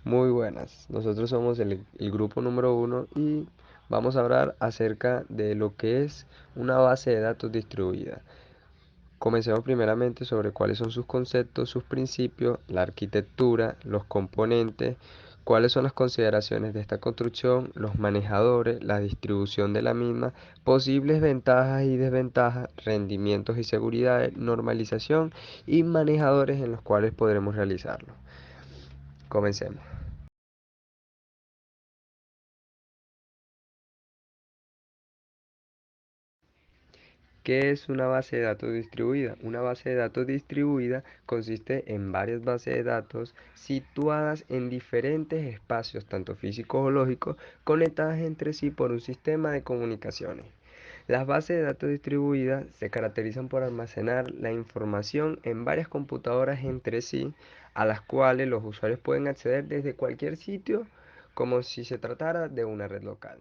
Muy buenas. Nosotros somos el grupo número uno y vamos a hablar acerca de lo que es una base de datos distribuida. Comencemos primeramente sobre cuáles son sus conceptos, sus principios, la arquitectura, los componentes, cuáles son las consideraciones de esta construcción, los manejadores, la distribución de la misma, posibles ventajas y desventajas, rendimientos y seguridades, normalización y manejadores en los cuales podremos realizarlo. Comencemos. ¿Qué es una base de datos distribuida? Una base de datos distribuida consiste en varias bases de datos situadas en diferentes espacios, tanto físicos o lógicos, conectadas entre sí por un sistema de comunicaciones. Las bases de datos distribuidas se caracterizan por almacenar la información en varias computadoras entre sí, a las cuales los usuarios pueden acceder desde cualquier sitio, como si se tratara de una red local.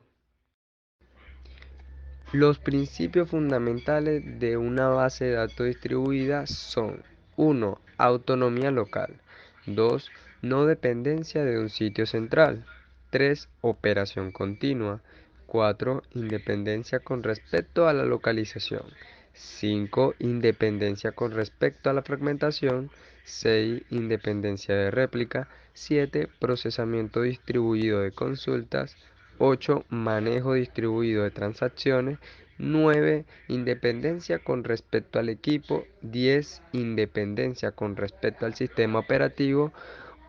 Los principios fundamentales de una base de datos distribuida son: 1. Autonomía local. 2. No dependencia de un sitio central. 3. Operación continua. 4. Independencia con respecto a la localización. 5. Independencia con respecto a la fragmentación. 6. Independencia de réplica. 7. Procesamiento distribuido de consultas. 8. Manejo distribuido de transacciones. 9. Independencia con respecto al equipo. 10. Independencia con respecto al sistema operativo.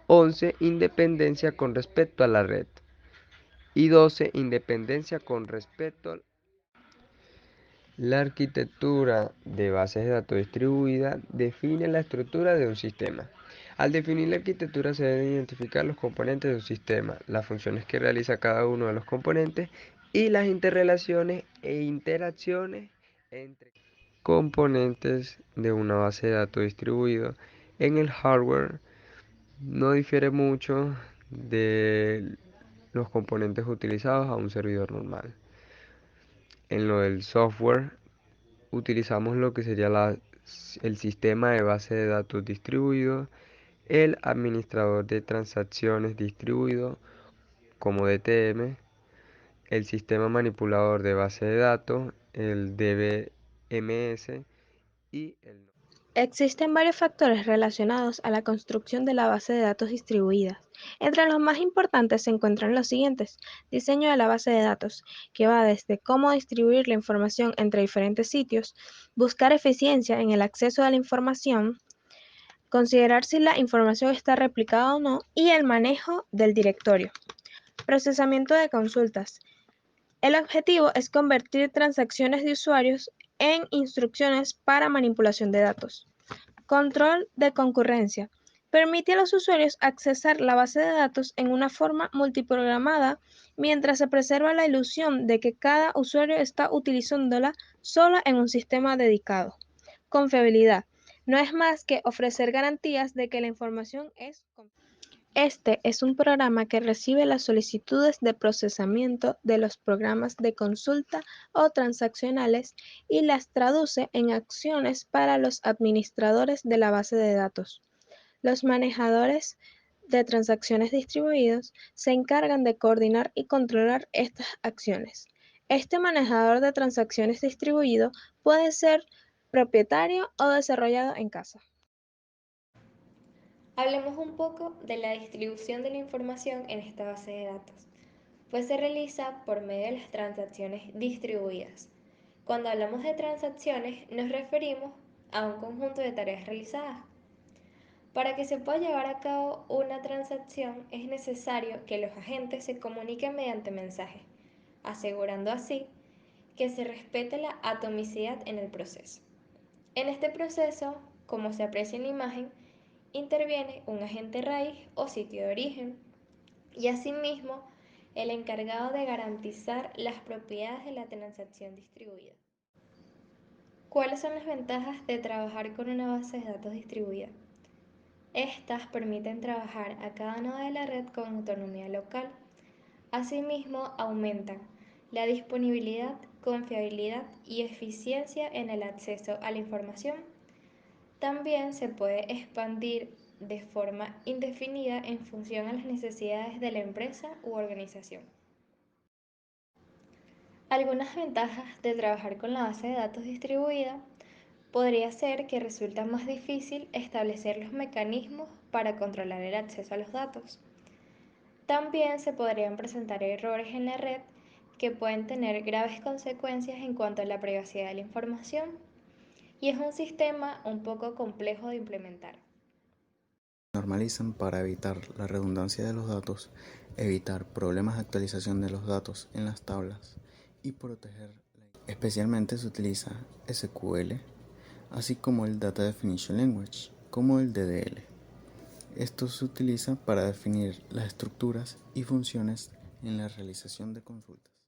11. Independencia con respecto a la red. Y 12. Independencia con respecto a la arquitectura de bases de datos distribuida define la estructura de un sistema. Al definir la arquitectura se deben identificar los componentes de un sistema, las funciones que realiza cada uno de los componentes y las interrelaciones e interacciones entre componentes de una base de datos distribuido. En el hardware no difiere mucho de los componentes utilizados a un servidor normal. En lo del software utilizamos lo que sería el sistema de base de datos distribuido, el administrador de transacciones distribuido como DTM, el sistema manipulador de base de datos, el DBMS y el... Existen varios factores relacionados a la construcción de la base de datos distribuidas. Entre los más importantes se encuentran los siguientes: diseño de la base de datos, que va desde cómo distribuir la información entre diferentes sitios, buscar eficiencia en el acceso a la información, considerar si la información está replicada o no, y el manejo del directorio. Procesamiento de consultas. El objetivo es convertir transacciones de usuarios en instrucciones para manipulación de datos. Control de concurrencia. Permite a los usuarios accesar la base de datos en una forma multiprogramada mientras se preserva la ilusión de que cada usuario está utilizándola sola en un sistema dedicado. Confiabilidad. No es más que ofrecer garantías de que la información es confiable. Este es un programa que recibe las solicitudes de procesamiento de los programas de consulta o transaccionales y las traduce en acciones para los administradores de la base de datos. Los manejadores de transacciones distribuidos se encargan de coordinar y controlar estas acciones. Este manejador de transacciones distribuido puede ser propietario o desarrollado en casa. Hablemos un poco de la distribución de la información en esta base de datos, pues se realiza por medio de las transacciones distribuidas. Cuando hablamos de transacciones nos referimos a un conjunto de tareas realizadas. Para que se pueda llevar a cabo una transacción es necesario que los agentes se comuniquen mediante mensajes, asegurando así que se respete la atomicidad en el proceso. En este proceso, como se aprecia en la imagen, interviene un agente raíz o sitio de origen y asimismo el encargado de garantizar las propiedades de la transacción distribuida. ¿Cuáles son las ventajas de trabajar con una base de datos distribuida? Estas permiten trabajar a cada nodo de la red con autonomía local. Asimismo, aumentan la disponibilidad, confiabilidad y eficiencia en el acceso a la información. También se puede expandir de forma indefinida en función a las necesidades de la empresa u organización. Algunas ventajas de trabajar con la base de datos distribuida podría ser que resulta más difícil establecer los mecanismos para controlar el acceso a los datos. También se podrían presentar errores en la red que pueden tener graves consecuencias en cuanto a la privacidad de la información, y es un sistema un poco complejo de implementar. Normalizan para evitar la redundancia de los datos, evitar problemas de actualización de los datos en las tablas y proteger. Especialmente se utiliza SQL, así como el Data Definition Language, como el DDL. Esto se utiliza para definir las estructuras y funciones en la realización de consultas.